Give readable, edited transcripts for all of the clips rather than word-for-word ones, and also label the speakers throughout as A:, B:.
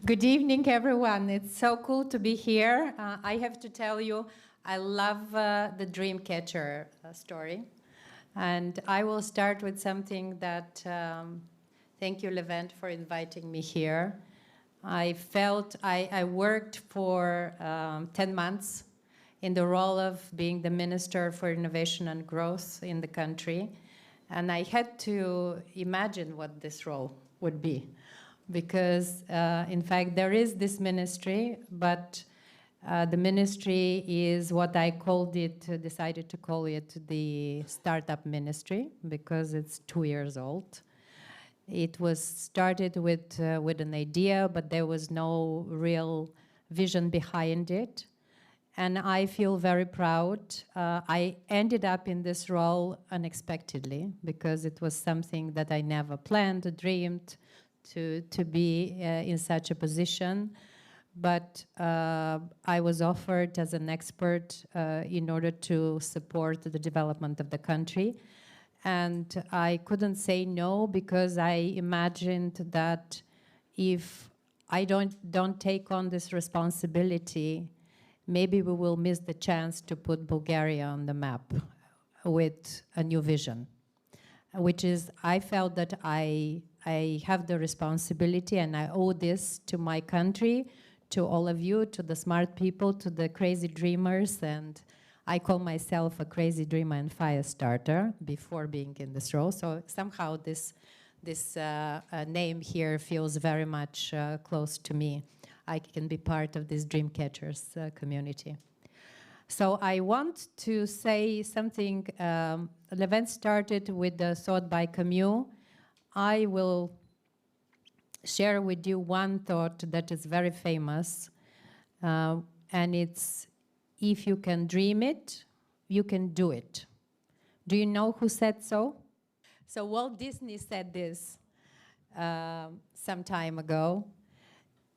A: Good evening, everyone. It's so cool to be here. I have to tell you, I love the Dreamcatcher story. And I will start with something that, thank you, Levent, for inviting me here. I felt I worked for 10 months in the role of being the Minister for Innovation and Growth in the country. And I had to imagine what this role would be. Because, in fact, there is this ministry, but the ministry is what I decided to call it the startup ministry, because it's 2 years old. It was started with an idea, but there was no real vision behind it. And I feel very proud. I ended up in this role unexpectedly, because it was something that I never planned or dreamed to be in such a position. But I was offered as an expert in order to support the development of the country. And I couldn't say no, because I imagined that if I don't take on this responsibility, maybe we will miss the chance to put Bulgaria on the map with a new vision, which is, I felt that I have the responsibility, and I owe this to my country, to all of you, to the smart people, to the crazy dreamers. And I call myself a crazy dreamer and fire starter before being in this role. So somehow this name here feels very much close to me. I can be part of this Dreamcatchers community. So I want to say something. The event started with the thought by Camus. I will share with you one thought that is very famous, and it's, if you can dream it, you can do it. Do you know who said so? So Walt Disney said this some time ago,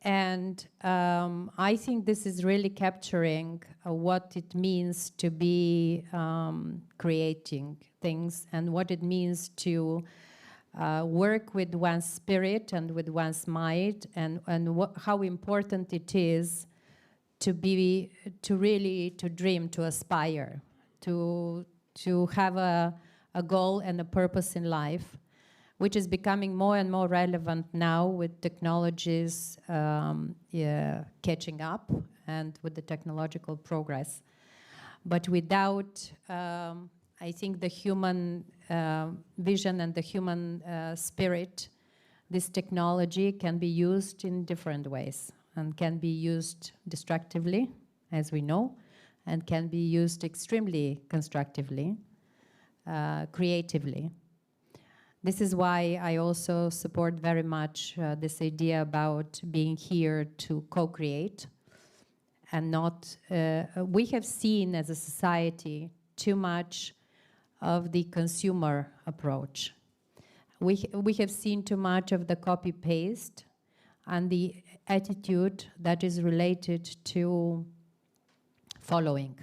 A: and I think this is really capturing what it means to be creating things, and what it means to work with one's spirit and with one's mind, and how important it is to really dream, to aspire, to have a goal and a purpose in life, which is becoming more and more relevant now with technologies catching up and with the technological progress. But without, I think, the human vision and the human spirit, this technology can be used in different ways, and can be used destructively, as we know, and can be used extremely constructively, creatively. This is why I also support very much this idea about being here to co-create, and not, we have seen as a society too much of the consumer approach. We have seen too much of the copy-paste and the attitude that is related to following.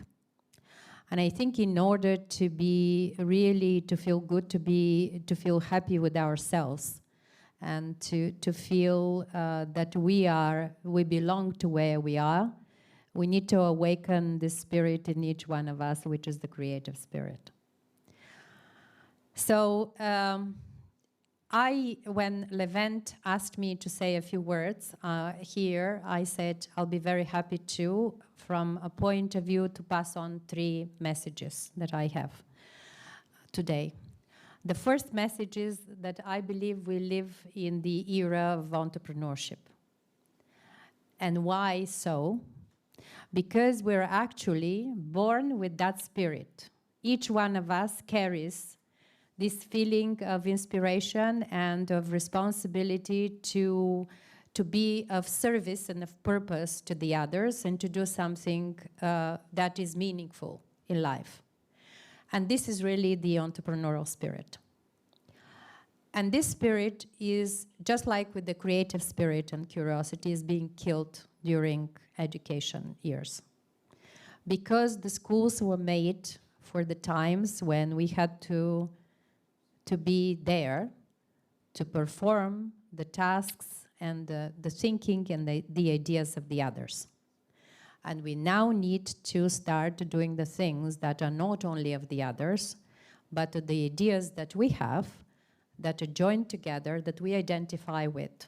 A: And I think in order to be really, to feel good, to feel happy with ourselves, and to feel that we belong to where we are, we need to awaken the spirit in each one of us, which is the creative spirit. So when Levent asked me to say a few words here, I said I'll be very happy to, from a point of view, to pass on 3 messages that I have today. The first message is that I believe we live in the era of entrepreneurship. And why so? Because we're actually born with that spirit. Each one of us carries this feeling of inspiration and of responsibility to be of service and of purpose to the others, and to do something that is meaningful in life. And this is really the entrepreneurial spirit. And this spirit is, just like with the creative spirit and curiosity, is being killed during education years. Because the schools were made for the times when we had to be there, to perform the tasks and the thinking and the ideas of the others. And we now need to start doing the things that are not only of the others, but the ideas that we have, that are joined together, that we identify with.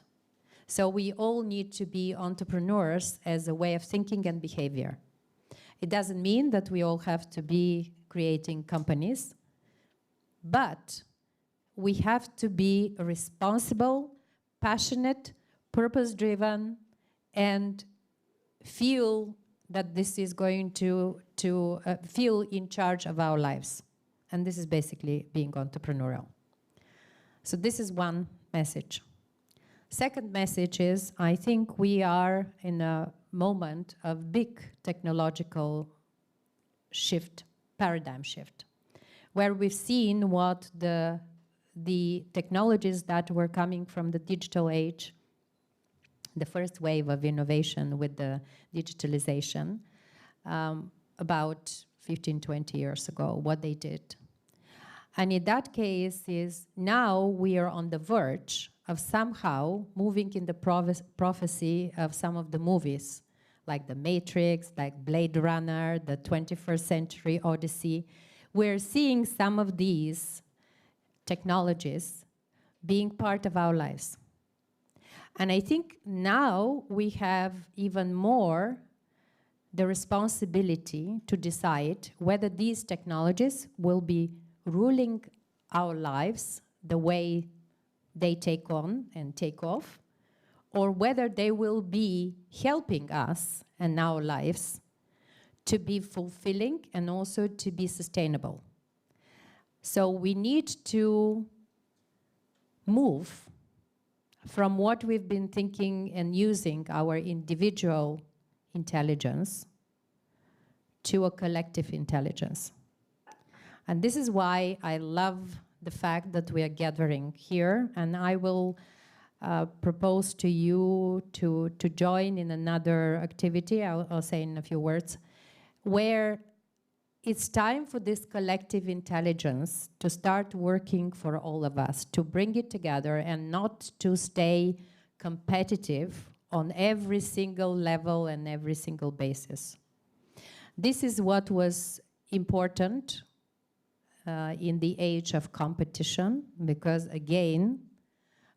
A: So we all need to be entrepreneurs as a way of thinking and behavior. It doesn't mean that we all have to be creating companies, but we have to be responsible, passionate, purpose-driven, and feel that this is going to feel in charge of our lives. And this is basically being entrepreneurial. So this is one message. Second message is, I think we are in a moment of big technological shift, paradigm shift, where we've seen what the technologies that were coming from the digital age, the first wave of innovation with the digitalization, about 15, 20 years ago, what they did. And in that case is now we are on the verge of somehow moving in the prophecy of some of the movies, like The Matrix, like Blade Runner, the 21st Century Odyssey. We're seeing some of these technologies being part of our lives. And I think now we have even more the responsibility to decide whether these technologies will be ruling our lives the way they take on and take off, or whether they will be helping us and our lives to be fulfilling and also to be sustainable. So we need to move from what we've been thinking and using our individual intelligence to a collective intelligence. And this is why I love the fact that we are gathering here, and I will propose to you to join in another activity, I'll say in a few words, where it's time for this collective intelligence to start working for all of us, to bring it together and not to stay competitive on every single level and every single basis. This is what was important in the age of competition, because again,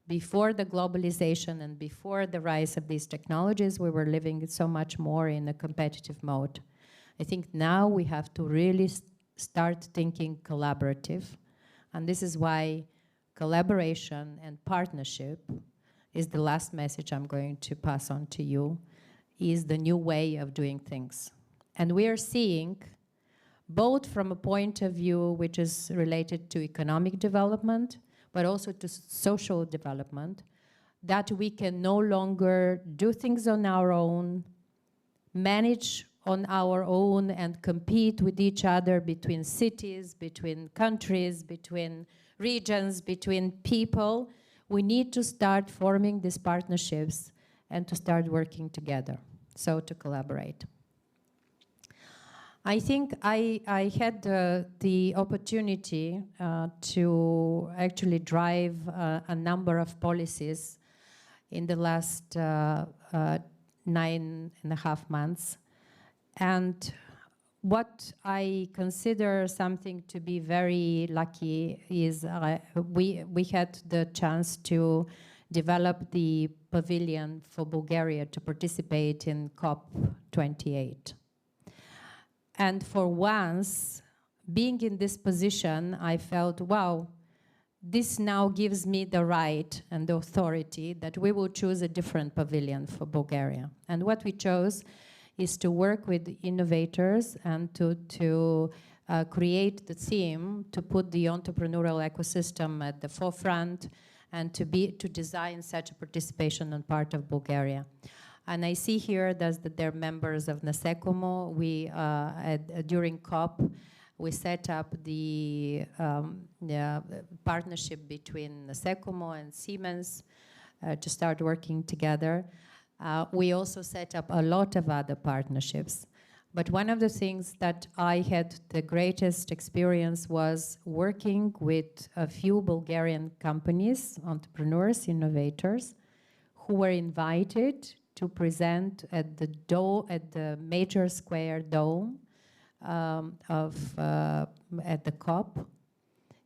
A: before the globalization and before the rise of these technologies, we were living so much more in a competitive mode. I think now we have to really start thinking collaborative, and this is why collaboration and partnership is the last message I'm going to pass on to you, is the new way of doing things. And we are seeing, both from a point of view which is related to economic development, but also to social development, that we can no longer do things on our own, manage on our own and compete with each other between cities, between countries, between regions, between people. We need to start forming these partnerships and to start working together, so to collaborate. I think I had the opportunity to actually drive a number of policies in the last 9.5 months. And what I consider something to be very lucky is we had the chance to develop the pavilion for Bulgaria to participate in COP28. And for once, being in this position, I felt, wow, this now gives me the right and the authority that we will choose a different pavilion for Bulgaria. And what we chose is to work with innovators and to create the theme, to put the entrepreneurial ecosystem at the forefront, and to design such a participation on part of Bulgaria. And I see here that they're members of Nasecomo. We, during COP, we set up the partnership between Nasecomo and Siemens to start working together. We also set up a lot of other partnerships. But one of the things that I had the greatest experience was working with a few Bulgarian companies, entrepreneurs, innovators, who were invited to present at the major square dome at the COP.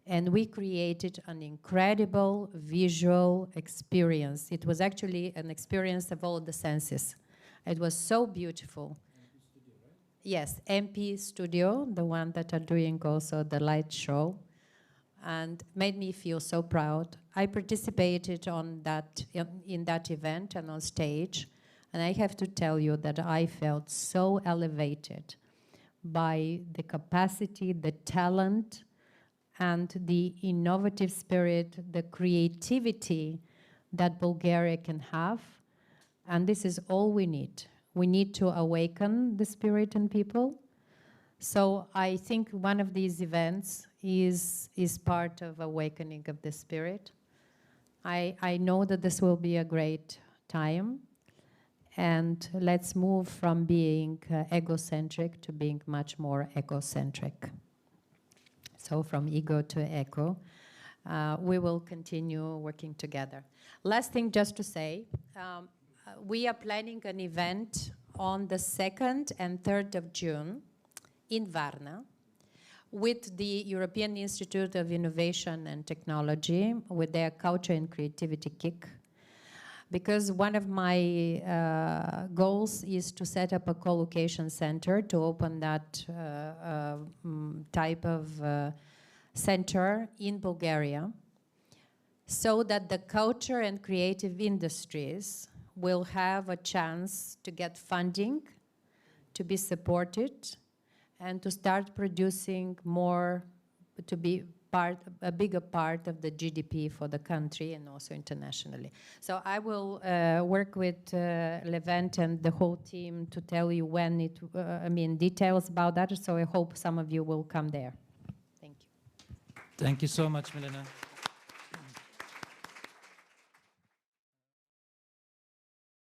A: And we created an incredible visual experience. It was actually an experience of all the senses. It was so beautiful. Studio, right? Yes, MP Studio, the one that are doing also the light show, and made me feel so proud. I participated on that in that event and on stage, and I have to tell you that I felt so elevated by the capacity, the talent, and the innovative spirit, the creativity that Bulgaria can have. And this is all we need. We need to awaken the spirit in people. So I think one of these events is part of awakening of the spirit. I know that this will be a great time. And let's move from being egocentric to being much more ecocentric. So from ego to eco, we will continue working together. Last thing just to say, we are planning an event on the 2nd and 3rd of June in Varna with the European Institute of Innovation and Technology with their Culture and Creativity Kick. Because one of my goals is to set up a co-location center to open that type of center in Bulgaria so that the culture and creative industries will have a chance to get funding, to be supported, and to start producing more, to be a bigger part of the GDP for the country and also internationally. So I will work with Levent and the whole team to tell you when details about that. So I hope some of you will come there. Thank you.
B: Thank you so much, Milena.